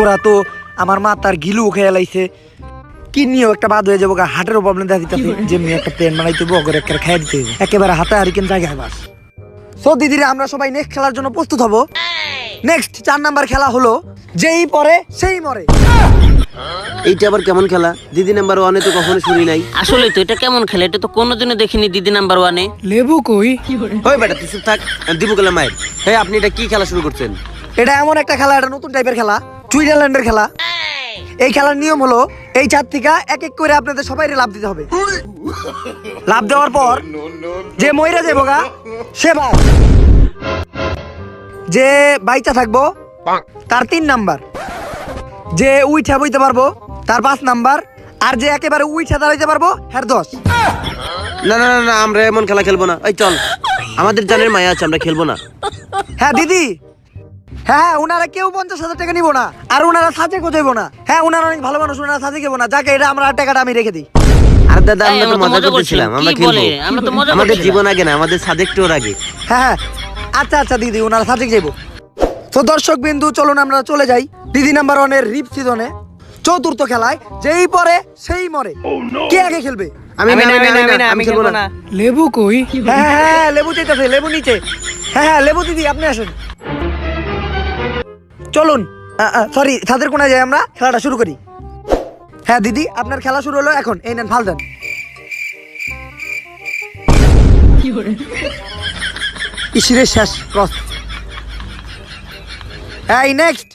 ওরা তো আমার মাথার গিলু খেয়ে লাইছে, কিডনিও একটা বাদ হয়ে যাবো, হার্টেরও প্রবলেম দেখা দিতেছে, যেমনি একটা প্লেন বানাইতে হইব, অগরে একটা খেয়ে দিতে হইব, একেবারে হাতে হারিকেন জায়গায় বাস। সো দিদিরা আমরা সবাই নেক্সট খেলার জন্য প্রস্তুত হব। নেক্সট 4 নাম্বার খেলা হলো যেই পরে সেই মরে। এইটা আবার কেমন খেলা? দিদি নাম্বার 1-এ তো কখনো শুনি নাই। আসলে তো এটা কেমন খেলা, এটা তো কোনোদিনও দেখিনি দিদি নাম্বার 1-এ। লেবু কই? ওই বেটা তুই চুপ থাক, দিবু গেলাম মায়ের। হ্যাঁ আপনি এটা কি খেলা শুরু করছেন? এটা এমন একটা খেলা, এটা নতুন টাইপের খেলা, সুইজারল্যান্ডের খেলা। এই খেলার নিয়ম হলো এই 4 থেকে এক এক করে আপনাদের সবাই লাভ দিতে হবে। লাভ দেওয়ার পর যে মইরা যাবো গা সে বাদ, যে বাইচা থাকবো তার 3 নাম্বার, যে উইঠা বইতে পারবো তার 5 নাম্বার, আর যে একেবারে উইঠা দাঁড়াইতে পারবো হ্যাঁ 10। না না না না, আমরা এমন খেলা খেলবো না। এই চল, আমাদের জানের মায়া আছে, আমরা খেলবো না। হ্যাঁ দিদি, হ্যাঁ ওনারা কেউ 50,000 টাকা নিবো না, আর ওনারা সাজে কোথাইবো না। হ্যাঁ ওনারা অনেক ভালো মানুষ, ওনারা সাজে কেবো না, যাকে এটা আমরা টাকাটা আমি রেখে দিই। আর দাদা এই, আমরা তো মজা করতেছিলাম, আমরা কি খেলবো। বলে? আমরা তো মজা আমাদের করছিলাম। জীবন আগে না, আমাদের সাজেক্টর আগে। হ্যাঁ হ্যাঁ আচ্ছা আচ্ছা দিদি, ওনারা সাজে যাইবো। তো দর্শক বিন্দু চলুন আমরা চলে যাই দিদি নাম্বার 1-এর রিপ সিজনে 4র্থ খেলায়, যেই পরে সেই মরে। কে আগে খেলবে? আমি খেলবো না। লেবু কই? হ্যাঁ হ্যাঁ হ্যাঁ লেবু চাইতেছে, লেবু নিচে। হ্যাঁ হ্যাঁ লেবু দিদি আপনি আসেন, চলুন। সরি, ছাদের কোনায় যাই, আমরা খেলাটা শুরু করি। হ্যাঁ দিদি আপনার খেলা শুরু হলো এখন, এই নেন ফাল দেন। ইসিরে শেষ ক্রস। এই নেক্সট